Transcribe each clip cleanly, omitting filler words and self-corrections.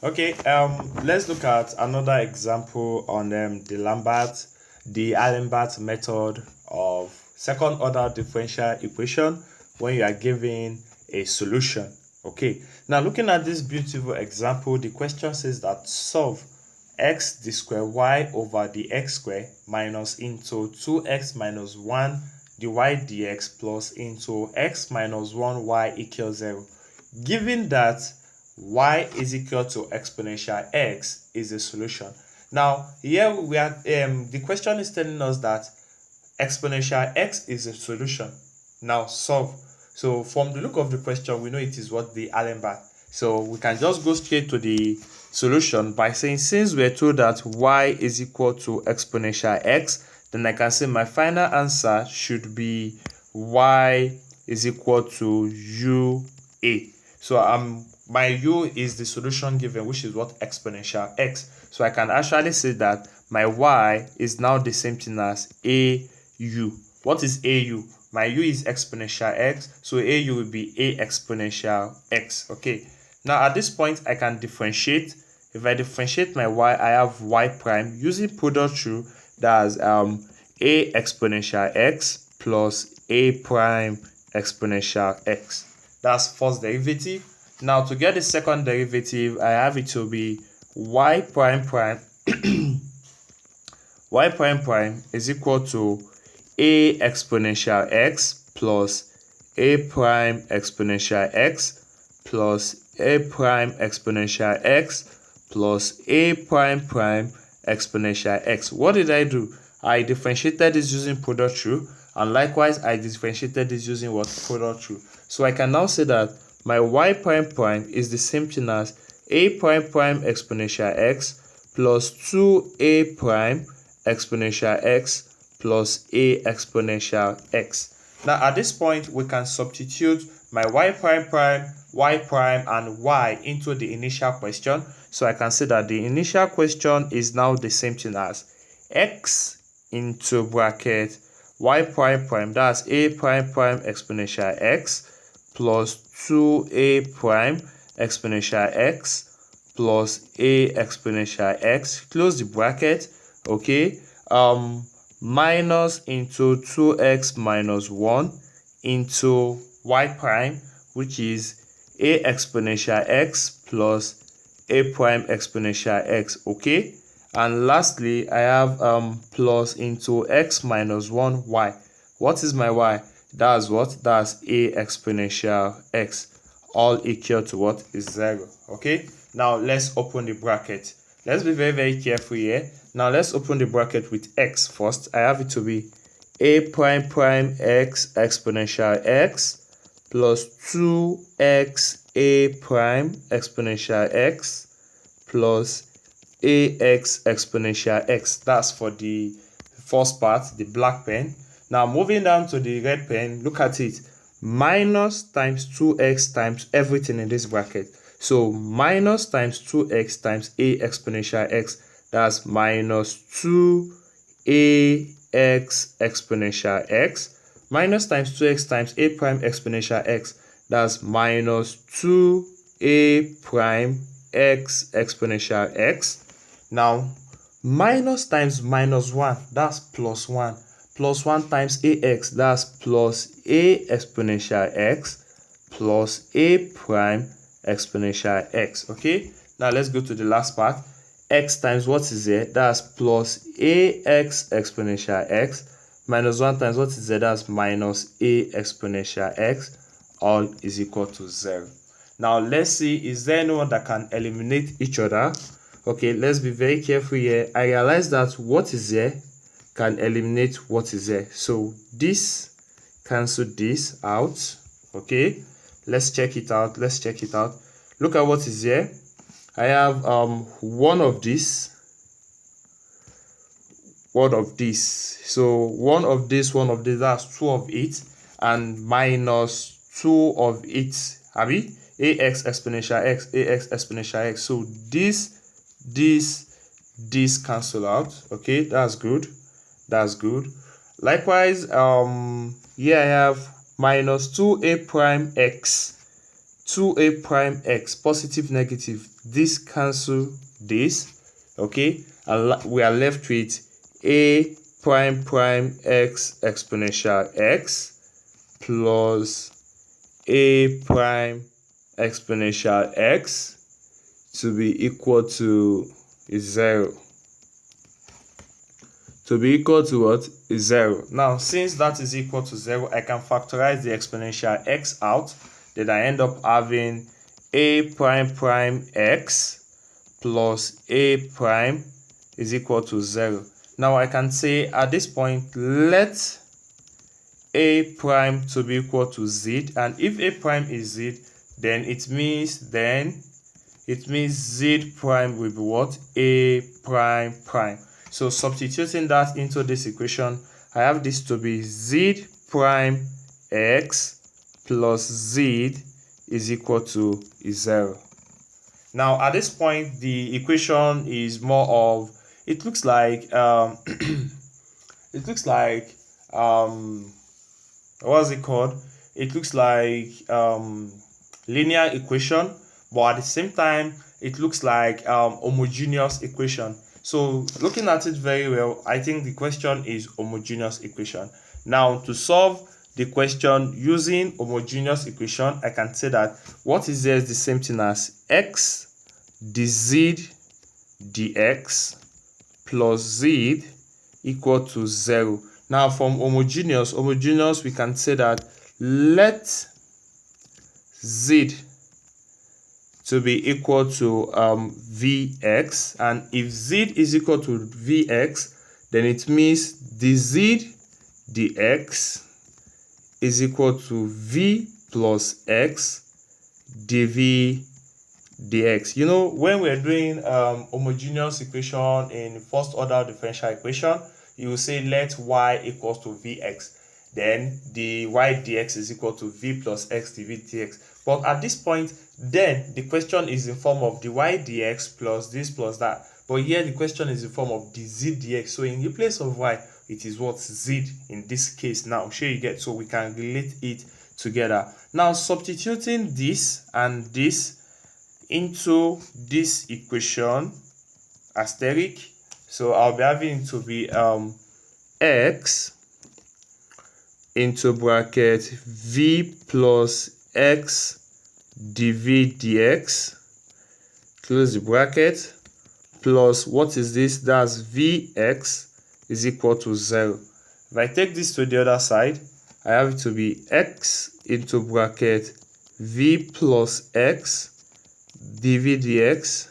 Okay, let's look at another example on the Allenbart method of second order differential equation when you are given a solution. Okay, now looking at this beautiful example, the question says that solve x d square y over the x square minus into 2x minus 1 dy dx plus into x minus 1 y equals 0. Given that y is equal to exponential x is a solution. Now here we are the question is telling us that exponential x is a solution. Now solve. So from the look of the question, we know it is what the Allenbart. So we can just go straight to the solution by saying, since we're told that y is equal to exponential x, then I can say my final answer should be y is equal to ua. So my u is the solution given, which is what exponential x. So I can actually say that my y is now the same thing as au. What is au? My u is exponential x, so au will be a exponential x. Okay, now at this point I can differentiate. If I differentiate my y, I have y prime using product rule. That's a exponential x plus a prime exponential x. That's first derivative. Now to get the second derivative, I have it to be y prime prime y prime prime is equal to a exponential x plus a prime exponential x plus a prime exponential x plus a prime prime exponential x. What did I do? I differentiated this using product rule, and likewise I differentiated this using what? Product rule. So I can now say that my y prime prime is the same thing as a prime prime exponential x plus 2a prime exponential x plus a exponential x. Now at this point we can substitute my y prime prime, y prime and y into the initial question. So I can say that the initial question is now the same thing as x into bracket y prime prime, that's a prime prime exponential x plus 2a prime exponential x plus a exponential x, close the bracket. Okay, minus into 2x minus 1 into y prime, which is a exponential x plus a prime exponential x. Okay, and lastly I have plus into x minus 1 y. What is my y? That's what? That's a exponential x, all equal to what? Is 0. Okay, now let's open the bracket. Let's be very careful here. Now let's open the bracket with x first. I have it to be a prime prime x exponential x plus 2x a prime exponential x plus ax exponential x. That's for the first part, the black pen. Now moving down to the red pen, look at it. Minus times 2x times everything in this bracket. So minus times 2x times a exponential x, that's minus 2ax exponential x, minus times 2x times a prime exponential x, that's minus 2a prime x exponential x. Now minus times minus 1, that's plus 1, plus 1 times ax, that's plus a exponential x plus a prime exponential x. Okay, now let's go to the last part. X times what is there? That's plus ax exponential x minus 1 times what is there? That's minus a exponential x, all is equal to 0. Now let's see, is there anyone that can eliminate each other? Okay, let's be very careful here. I realize that what is there can eliminate what is there. So this cancel this out. Okay, let's check it out. Look at what is here. I have one of this, so one of this, that's 2 of it, and minus 2 of it, abi ax exponential x. So this cancel out. Okay, that's good. Likewise, here I have minus 2a prime x 2a prime x, positive, negative, this cancel this, okay, and we are left with a prime x exponential x plus a prime exponential x to be equal to 0. To be equal to what? 0. Now, since that is equal to 0, I can factorize the exponential x out. Then I end up having a prime x plus a prime is equal to 0. Now I can say at this point, let a prime to be equal to z, and if a prime is z, then it means z prime will be what? A prime. So substituting that into this equation, I have this to be z prime x plus z is equal to 0. Now at this point, the equation is more of, it looks like what's it called? It looks like linear equation, but at the same time it looks like homogeneous equation. So looking at it very well, I think the question is homogeneous equation. Now to solve the question using homogeneous equation, I can say that what is there is the same thing as x dz dx plus z equal to 0. Now from homogeneous, we can say that let z to be equal to vx, and if z is equal to vx, then it means dz dx is equal to v plus x dv dx. You know, when we're doing homogeneous equation in first order differential equation, you will say let y equals to vx, then the y dx is equal to v plus x dv dx. But at this point, then the question is in form of the y dx plus this plus that, but here the question is in form of the z dx. So in the place of y, it is what? Z in this case. Now sure you get, so we can relate it together. Now substituting this and this into this equation asterisk, so I'll be having to be x into bracket v plus x dv dx, close the bracket, plus what is this? That's vx is equal to 0. If I take this to the other side, I have it to be x into bracket v plus x dv dx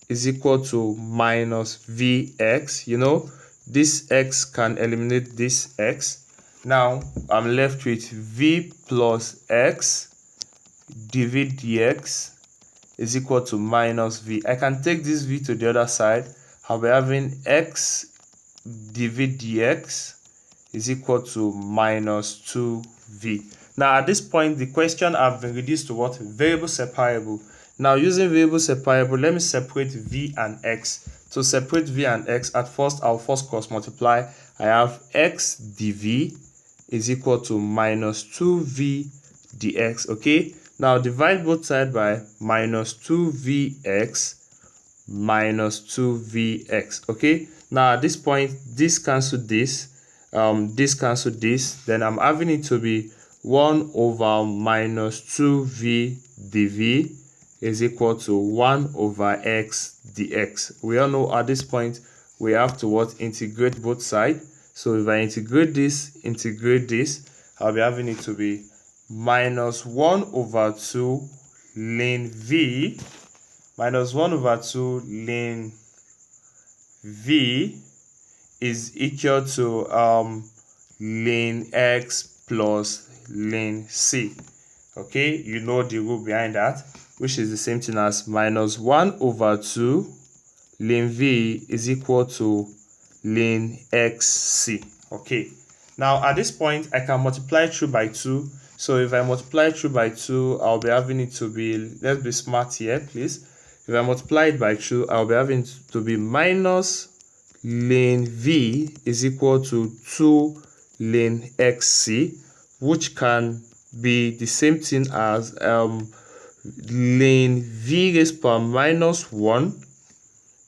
is equal to minus vx. You know, this x can eliminate this x. Now I'm left with v plus x dv dx is equal to minus v. I can take this v to the other side. I'll be having x dv dx is equal to minus 2v. Now at this point, the question have been reduced to what? Variable separable. Now using variable separable, let me separate v and x. To separate v and x, at first I'll first cross multiply. I have x dv is equal to minus 2v dx. Okay, now divide both sides by minus 2vx minus 2vx. Okay, now at this point, this cancel this, this cancel this, then I'm having it to be 1 over minus 2v dv is equal to 1 over x dx. We all know at this point we have to what? Integrate both sides. So if I integrate this, I'll be having it to be minus 1 over 2 ln v minus 1 over 2 ln v is equal to ln x plus ln c. Okay, you know the rule behind that, which is the same thing as minus 1 over 2 ln v is equal to ln xc. Okay, now at this point I can multiply through by 2. So if I multiply through by 2, I'll be having it to be, let's be smart here please, if I multiply it by 2, I'll be having it to be minus ln v is equal to 2 ln xc, which can be the same thing as ln v raised power minus 1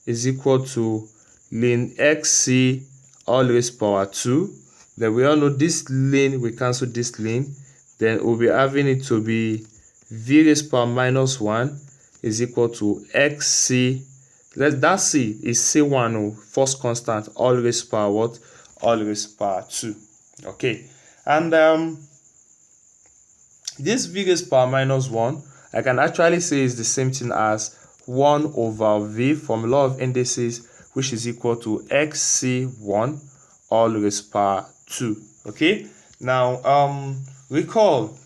is equal to ln xc all raised power 2. Then we all know this ln, we cancel this ln. Then we'll be having it to be v raised power minus 1 is equal to xc. That c is c1, first constant, all raised power what? All raised power 2. Okay, and this v raised power minus 1, I can actually say is the same thing as 1 over v from law of indices, which is equal to xc1 all raised power 2. Okay, now recall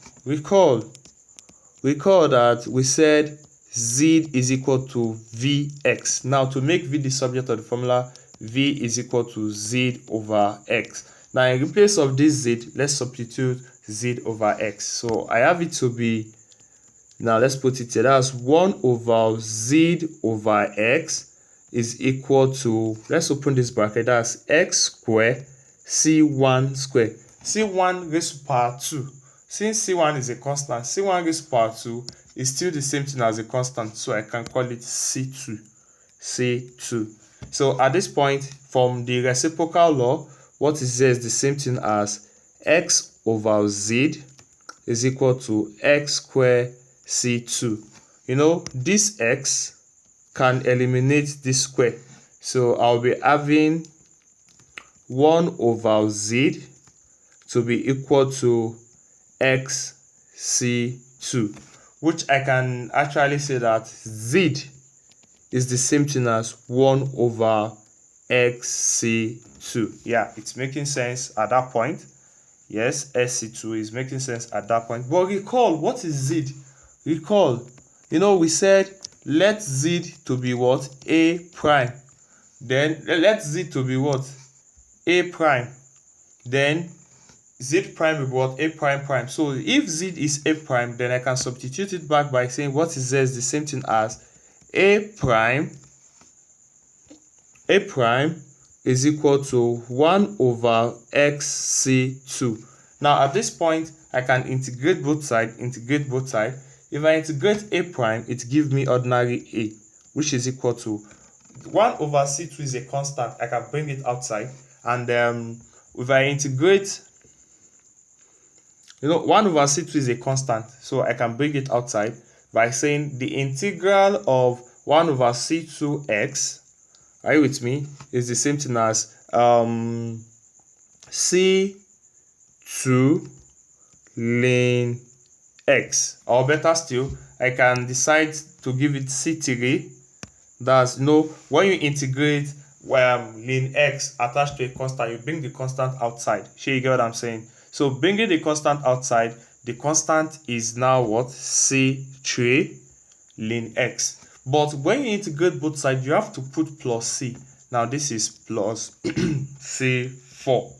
that we said z is equal to vx. Now to make v the subject of the formula, v is equal to z over x. Now in place of this z, let's substitute z over x. So I have it to be, now let's put it here, that's 1 over z over x is equal to, let's open this bracket, that's x squared c1 squared. c1 raised to power 2. Since c1 is a constant, c1 raised to power 2 is still the same thing as a constant, so I can call it c2. So at this point, from the reciprocal law, what is there is the same thing as x over z is equal to x squared c2. You know, this x can eliminate this square, so I'll be having 1 over z to be equal to xc2, which I can actually say that z is the same thing as 1 over xc2. Yeah, it's making sense at that point. Yes, sc2 is making sense at that point. But recall, what is z? Recall, you know, we said let z to be what? A prime. Then let z to be what? A prime. Then z prime will be what? A prime prime. So if z is a prime, then I can substitute it back by saying what is z is the same thing as a prime is equal to 1 over xc2. Now at this point, I can integrate both sides. If I integrate a prime, it gives me ordinary a, which is equal to 1 over c2 is a constant. I can bring it outside, and if I integrate, you know, 1 over c2 is a constant, so I can bring it outside by saying the integral of 1 over c2x, are you with me, is the same thing as c2 ln x, or better still, I can decide to give it c3. That's, you know, when you integrate ln x attached to a constant, you bring the constant outside. Sure, you get what I'm saying? So bringing the constant outside, the constant is now what? c3 ln x. But when you integrate both sides, you have to put plus c. Now this is plus c4.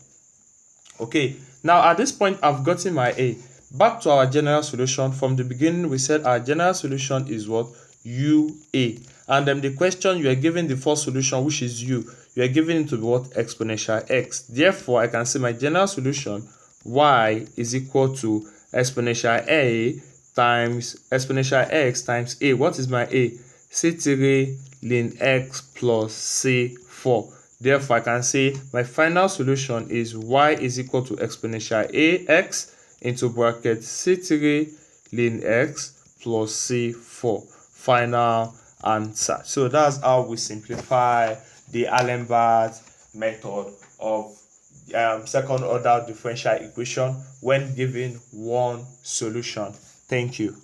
Okay, now at this point, I've gotten my a. Back to our general solution. From the beginning, we said our general solution is what? UA. And then the question, you are given the first solution, which is u. You are given it to be what? Exponential x. Therefore, I can say my general solution, y is equal to exponential a times exponential x times a. What is my a? c3 ln x plus c4. Therefore, I can say my final solution is y is equal to exponential ax into bracket c3 ln x plus c4. Final answer. So that's how we simplify the Allenbert method of second order differential equation when given one solution. Thank you.